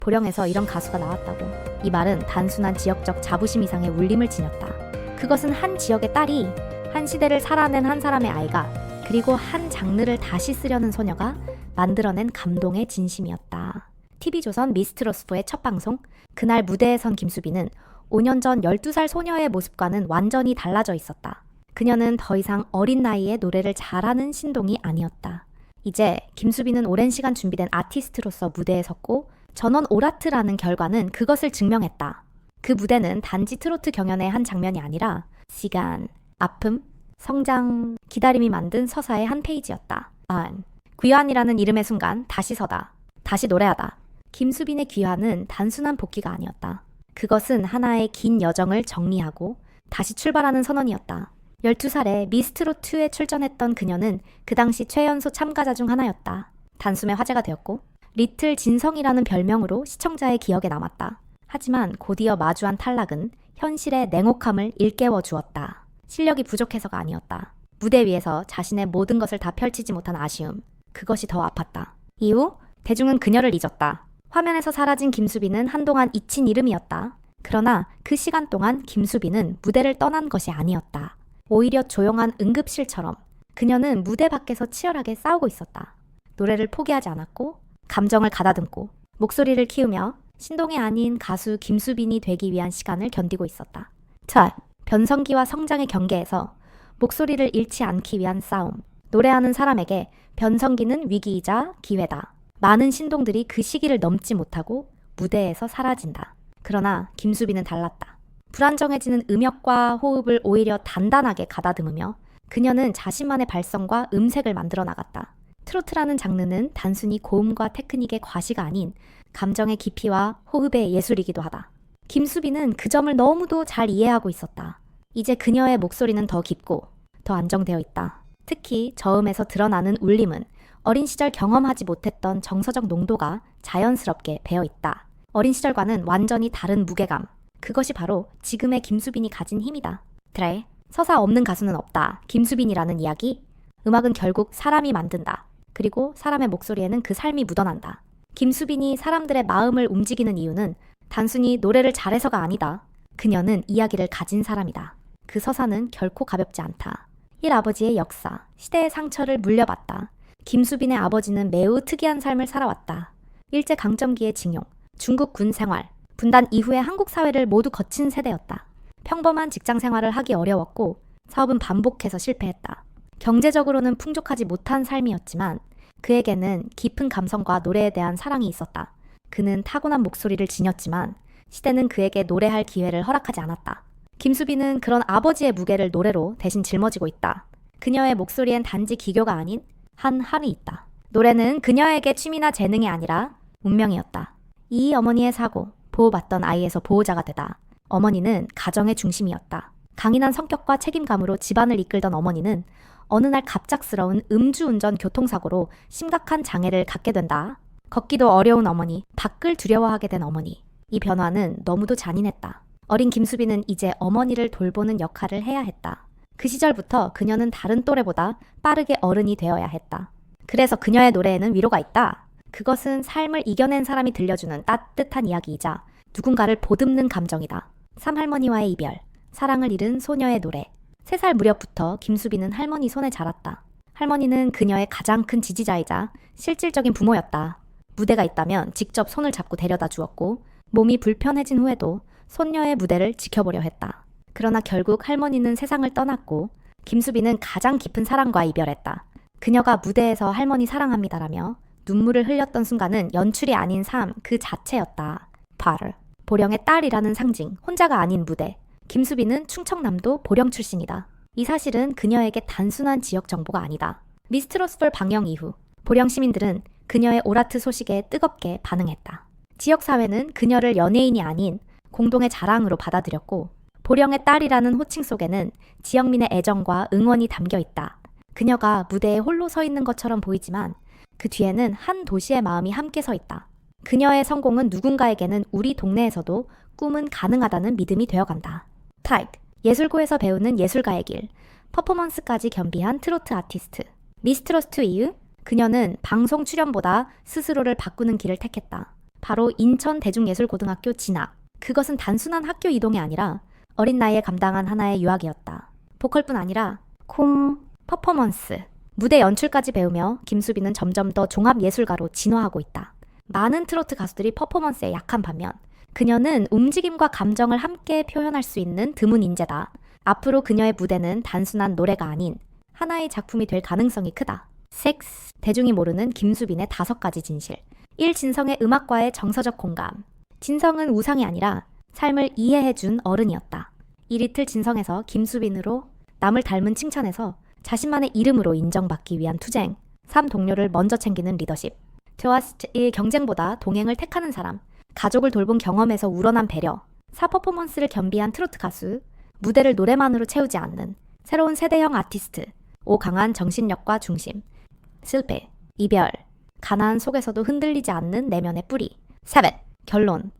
보령에서 이런 가수가 나왔다고. 이 말은 단순한 지역적 자부심 이상의 울림을 지녔다. 그것은 한 지역의 딸이 한 시대를 살아낸 한 사람의 아이가 그리고 한 장르를 다시 쓰려는 소녀가 만들어낸 감동의 진심이었다. TV조선 미스트로스포의 첫 방송, 그날 무대에 선 김수빈은 5년 전 12살 소녀의 모습과는 완전히 달라져 있었다. 그녀는 더 이상 어린 나이에 노래를 잘하는 신동이 아니었다. 이제 김수빈은 오랜 시간 준비된 아티스트로서 무대에 섰고 전원 오라트라는 결과는 그것을 증명했다. 그 무대는 단지 트로트 경연의 한 장면이 아니라 시간, 아픔, 성장, 기다림이 만든 서사의 한 페이지였다. 귀환이라는 이름의 순간 다시 서다, 다시 노래하다. 김수빈의 귀환은 단순한 복귀가 아니었다. 그것은 하나의 긴 여정을 정리하고 다시 출발하는 선언이었다. 12살에 미스트롯2에 출전했던 그녀는 그 당시 최연소 참가자 중 하나였다. 단숨에 화제가 되었고 리틀 진성이라는 별명으로 시청자의 기억에 남았다. 하지만 곧이어 마주한 탈락은 현실의 냉혹함을 일깨워 주었다. 실력이 부족해서가 아니었다. 무대 위에서 자신의 모든 것을 다 펼치지 못한 아쉬움, 그것이 더 아팠다. 이후 대중은 그녀를 잊었다. 화면에서 사라진 김수빈은 한동안 잊힌 이름이었다. 그러나 그 시간 동안 김수빈은 무대를 떠난 것이 아니었다. 오히려 조용한 응급실처럼 그녀는 무대 밖에서 치열하게 싸우고 있었다. 노래를 포기하지 않았고 감정을 가다듬고 목소리를 키우며 신동이 아닌 가수 김수빈이 되기 위한 시간을 견디고 있었다. 변성기와 성장의 경계에서 목소리를 잃지 않기 위한 싸움. 노래하는 사람에게 변성기는 위기이자 기회다. 많은 신동들이 그 시기를 넘지 못하고 무대에서 사라진다. 그러나 김수빈은 달랐다. 불안정해지는 음역과 호흡을 오히려 단단하게 가다듬으며 그녀는 자신만의 발성과 음색을 만들어 나갔다. 트로트라는 장르는 단순히 고음과 테크닉의 과시가 아닌 감정의 깊이와 호흡의 예술이기도 하다. 김수빈은 그 점을 너무도 잘 이해하고 있었다. 이제 그녀의 목소리는 더 깊고 더 안정되어 있다. 특히 저음에서 드러나는 울림은 어린 시절 경험하지 못했던 정서적 농도가 자연스럽게 배어 있다. 어린 시절과는 완전히 다른 무게감. 그것이 바로 지금의 김수빈이 가진 힘이다. 그래, 서사 없는 가수는 없다. 김수빈이라는 이야기. 음악은 결국 사람이 만든다. 그리고 사람의 목소리에는 그 삶이 묻어난다. 김수빈이 사람들의 마음을 움직이는 이유는 단순히 노래를 잘해서가 아니다. 그녀는 이야기를 가진 사람이다. 그 서사는 결코 가볍지 않다. 일 아버지의 역사, 시대의 상처를 물려봤다. 김수빈의 아버지는 매우 특이한 삶을 살아왔다. 일제강점기의 징용, 중국 군 생활, 분단 이후의 한국 사회를 모두 거친 세대였다. 평범한 직장 생활을 하기 어려웠고 사업은 반복해서 실패했다. 경제적으로는 풍족하지 못한 삶이었지만 그에게는 깊은 감성과 노래에 대한 사랑이 있었다. 그는 타고난 목소리를 지녔지만 시대는 그에게 노래할 기회를 허락하지 않았다. 김수빈은 그런 아버지의 무게를 노래로 대신 짊어지고 있다. 그녀의 목소리엔 단지 기교가 아닌 한 한이 있다. 노래는 그녀에게 취미나 재능이 아니라 운명이었다. 이 어머니의 사고, 보호받던 아이에서 보호자가 되다. 어머니는 가정의 중심이었다. 강인한 성격과 책임감으로 집안을 이끌던 어머니는 어느 날 갑작스러운 음주운전 교통사고로 심각한 장애를 갖게 된다. 걷기도 어려운 어머니, 밖을 두려워하게 된 어머니. 이 변화는 너무도 잔인했다. 어린 김수빈은 이제 어머니를 돌보는 역할을 해야 했다. 그 시절부터 그녀는 다른 또래보다 빠르게 어른이 되어야 했다. 그래서 그녀의 노래에는 위로가 있다. 그것은 삶을 이겨낸 사람이 들려주는 따뜻한 이야기이자 누군가를 보듬는 감정이다. 삼할머니와의 이별, 사랑을 잃은 소녀의 노래. 3살 무렵부터 김수빈은 할머니 손에 자랐다. 할머니는 그녀의 가장 큰 지지자이자 실질적인 부모였다. 무대가 있다면 직접 손을 잡고 데려다 주었고 몸이 불편해진 후에도 손녀의 무대를 지켜보려 했다. 그러나 결국 할머니는 세상을 떠났고 김수빈은 가장 깊은 사랑과 이별했다. 그녀가 무대에서 할머니 사랑합니다라며 눈물을 흘렸던 순간은 연출이 아닌 삶 그 자체였다. 보령의 딸이라는 상징, 혼자가 아닌 무대. 김수빈은 충청남도 보령 출신이다. 이 사실은 그녀에게 단순한 지역 정보가 아니다. 미스트롯4 방영 이후 보령 시민들은 그녀의 오라트 소식에 뜨겁게 반응했다. 지역사회는 그녀를 연예인이 아닌 공동의 자랑으로 받아들였고 보령의 딸이라는 호칭 속에는 지역민의 애정과 응원이 담겨 있다. 그녀가 무대에 홀로 서 있는 것처럼 보이지만 그 뒤에는 한 도시의 마음이 함께 서 있다. 그녀의 성공은 누군가에게는 우리 동네에서도 꿈은 가능하다는 믿음이 되어간다. 예술고에서 배우는 예술가의 길, 퍼포먼스까지 겸비한 트로트 아티스트. 미스트롯2 이후 그녀는 방송 출연보다 스스로를 바꾸는 길을 택했다. 바로 인천대중예술고등학교 진학. 그것은 단순한 학교 이동이 아니라 어린 나이에 감당한 하나의 유학이었다. 보컬뿐 아니라 퍼포먼스, 무대 연출까지 배우며 김수빈은 점점 더 종합예술가로 진화하고 있다. 많은 트로트 가수들이 퍼포먼스에 약한 반면 그녀는 움직임과 감정을 함께 표현할 수 있는 드문 인재다. 앞으로 그녀의 무대는 단순한 노래가 아닌 하나의 작품이 될 가능성이 크다. 섹스, 대중이 모르는 김수빈의 5가지 진실. 1. 진성의 음악과의 정서적 공감. 진성은 우상이 아니라 삶을 이해해준 어른이었다. 이 리틀 진성에서 김수빈으로 남을 닮은 칭찬에서 자신만의 이름으로 인정받기 위한 투쟁. 3. 동료를 먼저 챙기는 리더십. 저와의 경쟁보다 동행을 택하는 사람. 가족을 돌본 경험에서 우러난 배려. 4. 퍼포먼스를 겸비한 트로트 가수. 무대를 노래만으로 채우지 않는 새로운 세대형 아티스트. 5. 강한 정신력과 중심. 실패, 이별, 가난 속에서도 흔들리지 않는 내면의 뿌리. 7. 결론.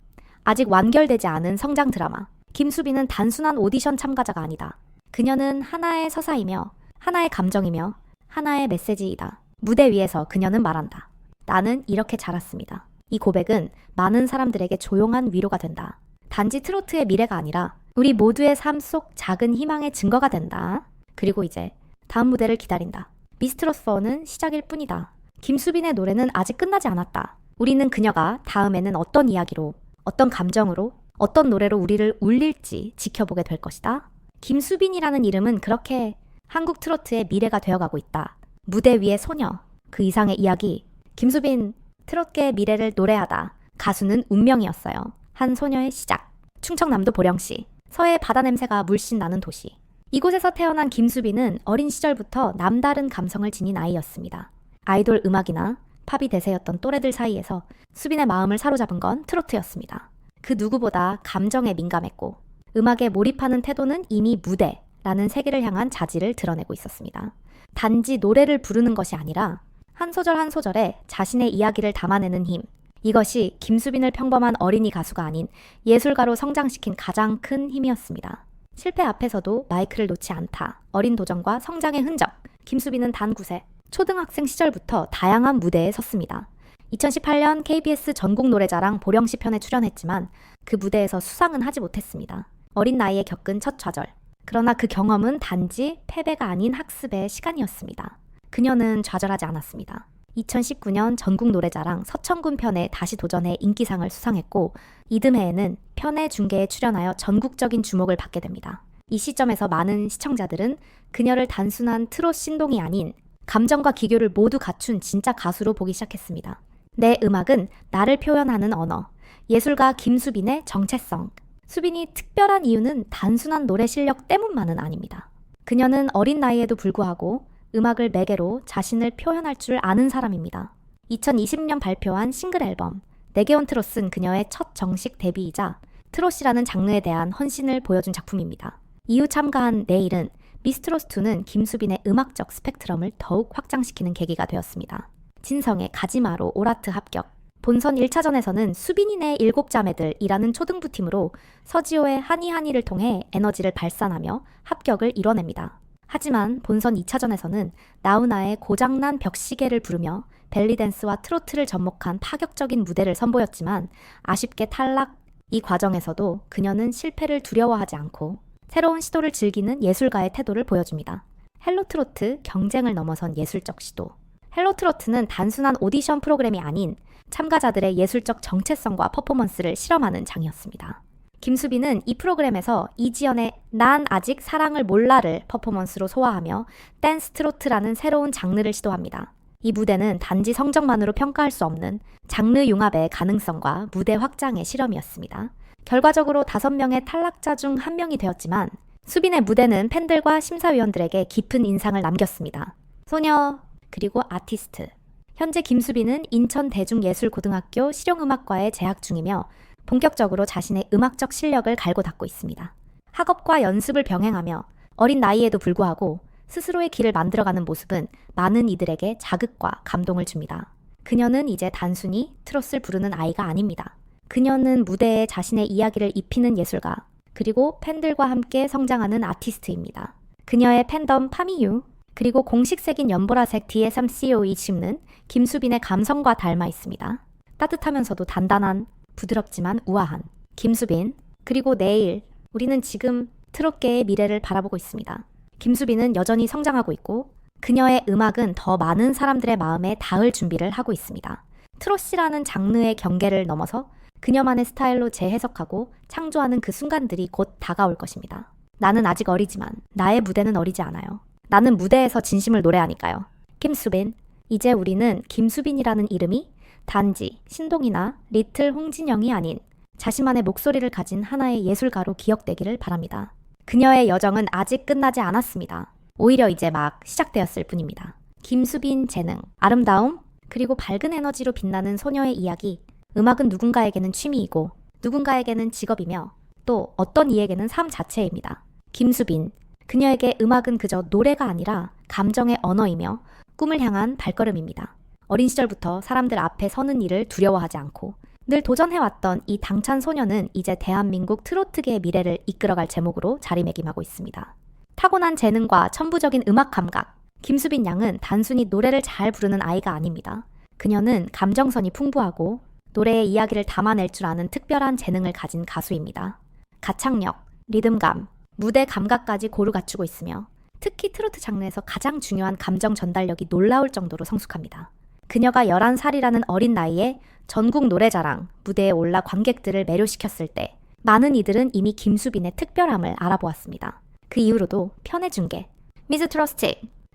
아직 완결되지 않은 성장 드라마. 김수빈은 단순한 오디션 참가자가 아니다. 그녀는 하나의 서사이며 하나의 감정이며 하나의 메시지이다. 무대 위에서 그녀는 말한다. 나는 이렇게 자랐습니다. 이 고백은 많은 사람들에게 조용한 위로가 된다. 단지 트로트의 미래가 아니라 우리 모두의 삶 속 작은 희망의 증거가 된다. 그리고 이제 다음 무대를 기다린다. 미스트롯4는 시작일 뿐이다. 김수빈의 노래는 아직 끝나지 않았다. 우리는 그녀가 다음에는 어떤 이야기로, 어떤 감정으로, 어떤 노래로 우리를 울릴지 지켜보게 될 것이다. 김수빈이라는 이름은 그렇게 한국 트로트의 미래가 되어가고 있다. 무대 위의 소녀, 그 이상의 이야기. 김수빈, 트롯계의 미래를 노래하다. 가수는 운명이었어요. 한 소녀의 시작. 충청남도 보령시, 서해 바다 냄새가 물씬 나는 도시. 이곳에서 태어난 김수빈은 어린 시절부터 남다른 감성을 지닌 아이였습니다. 아이돌 음악이나 팝이 대세였던 또래들 사이에서 수빈의 마음을 사로잡은 건 트로트였습니다. 그 누구보다 감정에 민감했고 음악에 몰입하는 태도는 이미 무대라는 세계를 향한 자질을 드러내고 있었습니다. 단지 노래를 부르는 것이 아니라 한 소절 한 소절에 자신의 이야기를 담아내는 힘. 이것이 김수빈을 평범한 어린이 가수가 아닌 예술가로 성장시킨 가장 큰 힘이었습니다. 실패 앞에서도 마이크를 놓지 않다. 어린 도전과 성장의 흔적. 김수빈은 단 9세, 초등학생 시절부터 다양한 무대에 섰습니다. 2018년 KBS 전국노래자랑 보령시 편에 출연했지만 그 무대에서 수상은 하지 못했습니다. 어린 나이에 겪은 첫 좌절. 그러나 그 경험은 단지 패배가 아닌 학습의 시간이었습니다. 그녀는 좌절하지 않았습니다. 2019년 전국노래자랑 서천군 편에 다시 도전해 인기상을 수상했고 이듬해에는 편의 중계에 출연하여 전국적인 주목을 받게 됩니다. 이 시점에서 많은 시청자들은 그녀를 단순한 트롯 신동이 아닌 감정과 기교를 모두 갖춘 진짜 가수로 보기 시작했습니다. 내 음악은 나를 표현하는 언어. 예술가 김수빈의 정체성. 수빈이 특별한 이유는 단순한 노래 실력 때문만은 아닙니다. 그녀는 어린 나이에도 불구하고 음악을 매개로 자신을 표현할 줄 아는 사람입니다. 2020년 발표한 싱글 앨범 내게 온 트롯은 그녀의 첫 정식 데뷔이자 트롯이라는 장르에 대한 헌신을 보여준 작품입니다. 이후 참가한 내일은 미스트롯2는 김수빈의 음악적 스펙트럼을 더욱 확장시키는 계기가 되었습니다. 진성의 가지마로 오라트 합격. 본선 1차전에서는 수빈이네 7자매들이라는 초등부팀으로 서지호의 하니하니를 통해 에너지를 발산하며 합격을 이뤄냅니다. 하지만 본선 2차전에서는 나훈아의 고장난 벽시계를 부르며 벨리댄스와 트로트를 접목한 파격적인 무대를 선보였지만 아쉽게 탈락. 이 과정에서도 그녀는 실패를 두려워하지 않고 새로운 시도를 즐기는 예술가의 태도를 보여줍니다. 헬로트로트 경쟁을 넘어선 예술적 시도. 헬로트로트는 단순한 오디션 프로그램이 아닌 참가자들의 예술적 정체성과 퍼포먼스를 실험하는 장이었습니다. 김수빈은 이 프로그램에서 이지연의 난 아직 사랑을 몰라를 퍼포먼스로 소화하며 댄스 트로트라는 새로운 장르를 시도합니다. 이 무대는 단지 성적만으로 평가할 수 없는 장르 융합의 가능성과 무대 확장의 실험이었습니다. 결과적으로 5명의 탈락자 중 1명이 되었지만 수빈의 무대는 팬들과 심사위원들에게 깊은 인상을 남겼습니다. 소녀 그리고 아티스트. 현재 김수빈은 인천대중예술고등학교 실용음악과에 재학 중이며 본격적으로 자신의 음악적 실력을 갈고 닦고 있습니다. 학업과 연습을 병행하며 어린 나이에도 불구하고 스스로의 길을 만들어가는 모습은 많은 이들에게 자극과 감동을 줍니다. 그녀는 이제 단순히 트롯을 부르는 아이가 아닙니다. 그녀는 무대에 자신의 이야기를 입히는 예술가, 그리고 팬들과 함께 성장하는 아티스트입니다. 그녀의 팬덤 파미유, 그리고 공식색인 연보라색 DSM-COE 침는 김수빈의 감성과 닮아 있습니다. 따뜻하면서도 단단한, 부드럽지만 우아한 김수빈. 그리고 내일, 우리는 지금 트롯계의 미래를 바라보고 있습니다. 김수빈은 여전히 성장하고 있고 그녀의 음악은 더 많은 사람들의 마음에 닿을 준비를 하고 있습니다. 트롯이라는 장르의 경계를 넘어서 그녀만의 스타일로 재해석하고 창조하는 그 순간들이 곧 다가올 것입니다. 나는 아직 어리지만 나의 무대는 어리지 않아요. 나는 무대에서 진심을 노래하니까요. 김수빈. 이제 우리는 김수빈이라는 이름이 단지 신동이나 리틀 홍진영이 아닌 자신만의 목소리를 가진 하나의 예술가로 기억되기를 바랍니다. 그녀의 여정은 아직 끝나지 않았습니다. 오히려 이제 막 시작되었을 뿐입니다. 김수빈 재능, 아름다움, 그리고 밝은 에너지로 빛나는 소녀의 이야기. 음악은 누군가에게는 취미이고 누군가에게는 직업이며 또 어떤 이에게는 삶 자체입니다. 김수빈. 그녀에게 음악은 그저 노래가 아니라 감정의 언어이며 꿈을 향한 발걸음입니다. 어린 시절부터 사람들 앞에 서는 일을 두려워하지 않고 늘 도전해왔던 이 당찬 소녀는 이제 대한민국 트로트계의 미래를 이끌어갈 제목으로 자리매김하고 있습니다. 타고난 재능과 천부적인 음악 감각. 김수빈 양은 단순히 노래를 잘 부르는 아이가 아닙니다. 그녀는 감정선이 풍부하고 노래의 이야기를 담아낼 줄 아는 특별한 재능을 가진 가수입니다. 가창력, 리듬감, 무대 감각까지 고루 갖추고 있으며 특히 트로트 장르에서 가장 중요한 감정 전달력이 놀라울 정도로 성숙합니다. 그녀가 11살이라는 어린 나이에 전국 노래자랑 무대에 올라 관객들을 매료시켰을 때 많은 이들은 이미 김수빈의 특별함을 알아보았습니다. 그 이후로도 편의중계, 미스 트러스트,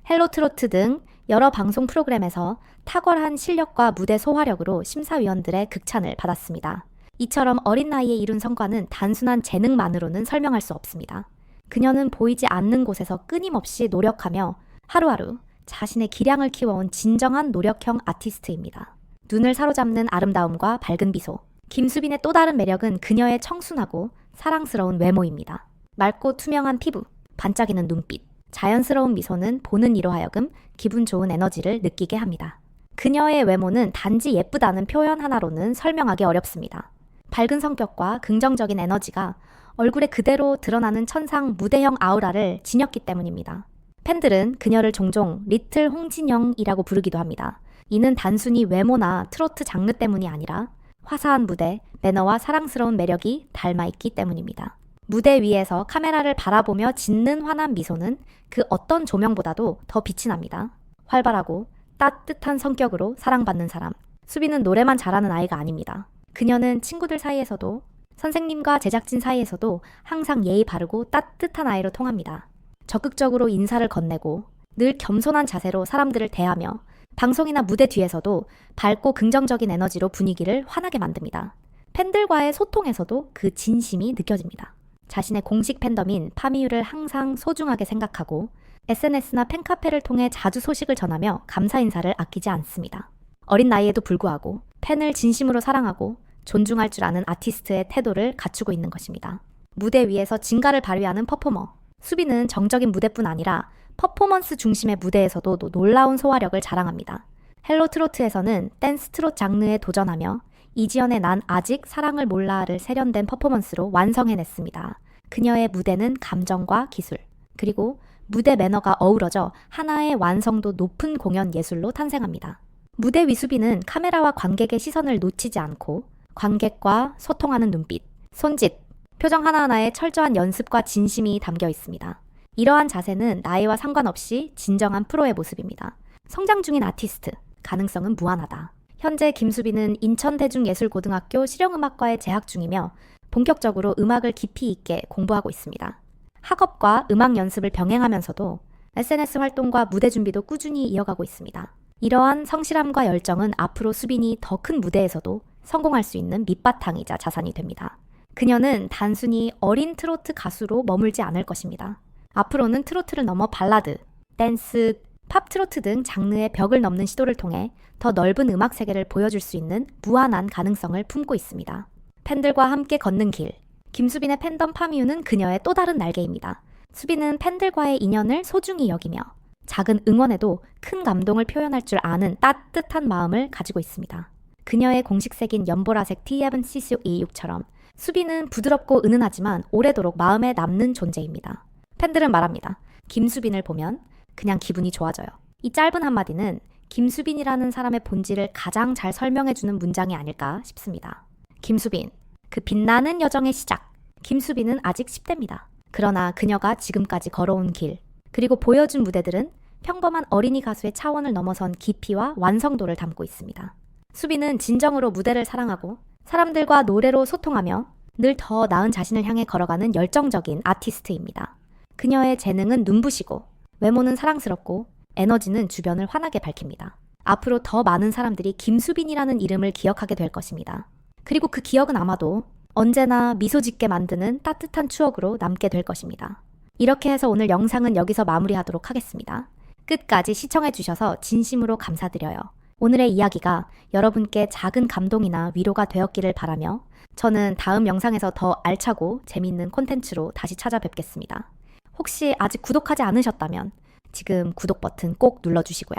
헬로 트로트 등 여러 방송 프로그램에서 탁월한 실력과 무대 소화력으로 심사위원들의 극찬을 받았습니다. 이처럼 어린 나이에 이룬 성과는 단순한 재능만으로는 설명할 수 없습니다. 그녀는 보이지 않는 곳에서 끊임없이 노력하며 하루하루 자신의 기량을 키워온 진정한 노력형 아티스트입니다. 눈을 사로잡는 아름다움과 밝은 미소. 김수빈의 또 다른 매력은 그녀의 청순하고 사랑스러운 외모입니다. 맑고 투명한 피부, 반짝이는 눈빛, 자연스러운 미소는 보는 이로 하여금 기분 좋은 에너지를 느끼게 합니다. 그녀의 외모는 단지 예쁘다는 표현 하나로는 설명하기 어렵습니다. 밝은 성격과 긍정적인 에너지가 얼굴에 그대로 드러나는 천상 무대형 아우라를 지녔기 때문입니다. 팬들은 그녀를 종종 리틀 홍진영이라고 부르기도 합니다. 이는 단순히 외모나 트로트 장르 때문이 아니라 화사한 무대, 매너와 사랑스러운 매력이 닮아있기 때문입니다. 무대 위에서 카메라를 바라보며 짓는 환한 미소는 그 어떤 조명보다도 더 빛이 납니다. 활발하고 따뜻한 성격으로 사랑받는 사람. 수빈은 노래만 잘하는 아이가 아닙니다. 그녀는 친구들 사이에서도 선생님과 제작진 사이에서도 항상 예의 바르고 따뜻한 아이로 통합니다. 적극적으로 인사를 건네고 늘 겸손한 자세로 사람들을 대하며 방송이나 무대 뒤에서도 밝고 긍정적인 에너지로 분위기를 환하게 만듭니다. 팬들과의 소통에서도 그 진심이 느껴집니다. 자신의 공식 팬덤인 파미유를 항상 소중하게 생각하고 SNS나 팬카페를 통해 자주 소식을 전하며 감사 인사를 아끼지 않습니다. 어린 나이에도 불구하고 팬을 진심으로 사랑하고 존중할 줄 아는 아티스트의 태도를 갖추고 있는 것입니다. 무대 위에서 진가를 발휘하는 퍼포머. 수빈은 정적인 무대뿐 아니라 퍼포먼스 중심의 무대에서도 놀라운 소화력을 자랑합니다. 헬로 트로트에서는 댄스 트롯 장르에 도전하며 이지연의 난 아직 사랑을 몰라를 세련된 퍼포먼스로 완성해냈습니다. 그녀의 무대는 감정과 기술, 그리고 무대 매너가 어우러져 하나의 완성도 높은 공연 예술로 탄생합니다. 무대 위 수빈은 카메라와 관객의 시선을 놓치지 않고 관객과 소통하는 눈빛, 손짓, 표정 하나하나에 철저한 연습과 진심이 담겨 있습니다. 이러한 자세는 나이와 상관없이 진정한 프로의 모습입니다. 성장 중인 아티스트, 가능성은 무한하다. 현재 김수빈은 인천대중예술고등학교 실용음악과에 재학 중이며 본격적으로 음악을 깊이 있게 공부하고 있습니다. 학업과 음악 연습을 병행하면서도 SNS 활동과 무대 준비도 꾸준히 이어가고 있습니다. 이러한 성실함과 열정은 앞으로 수빈이 더 큰 무대에서도 성공할 수 있는 밑바탕이자 자산이 됩니다. 그녀는 단순히 어린 트로트 가수로 머물지 않을 것입니다. 앞으로는 트로트를 넘어 발라드, 댄스, 팝 트로트 등 장르의 벽을 넘는 시도를 통해 더 넓은 음악 세계를 보여줄 수 있는 무한한 가능성을 품고 있습니다. 팬들과 함께 걷는 길. 김수빈의 팬덤 파미유는 그녀의 또 다른 날개입니다. 수빈은 팬들과의 인연을 소중히 여기며 작은 응원에도 큰 감동을 표현할 줄 아는 따뜻한 마음을 가지고 있습니다. 그녀의 공식색인 연보라색 T7C26처럼 수빈은 부드럽고 은은하지만 오래도록 마음에 남는 존재입니다. 팬들은 말합니다. 김수빈을 보면 그냥 기분이 좋아져요. 이 짧은 한마디는 김수빈이라는 사람의 본질을 가장 잘 설명해주는 문장이 아닐까 싶습니다. 김수빈, 그 빛나는 여정의 시작. 김수빈은 아직 10대입니다. 그러나 그녀가 지금까지 걸어온 길, 그리고 보여준 무대들은 평범한 어린이 가수의 차원을 넘어선 깊이와 완성도를 담고 있습니다. 수빈은 진정으로 무대를 사랑하고 사람들과 노래로 소통하며 늘 더 나은 자신을 향해 걸어가는 열정적인 아티스트입니다. 그녀의 재능은 눈부시고 외모는 사랑스럽고 에너지는 주변을 환하게 밝힙니다. 앞으로 더 많은 사람들이 김수빈이라는 이름을 기억하게 될 것입니다. 그리고 그 기억은 아마도 언제나 미소 짓게 만드는 따뜻한 추억으로 남게 될 것입니다. 이렇게 해서 오늘 영상은 여기서 마무리하도록 하겠습니다. 끝까지 시청해주셔서 진심으로 감사드려요. 오늘의 이야기가 여러분께 작은 감동이나 위로가 되었기를 바라며 저는 다음 영상에서 더 알차고 재미있는 콘텐츠로 다시 찾아뵙겠습니다. 혹시 아직 구독하지 않으셨다면 지금 구독 버튼 꼭 눌러주시고요.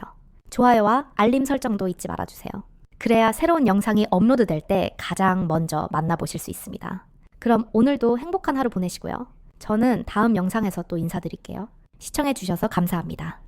좋아요와 알림 설정도 잊지 말아주세요. 그래야 새로운 영상이 업로드될 때 가장 먼저 만나보실 수 있습니다. 그럼 오늘도 행복한 하루 보내시고요. 저는 다음 영상에서 또 인사드릴게요. 시청해주셔서 감사합니다.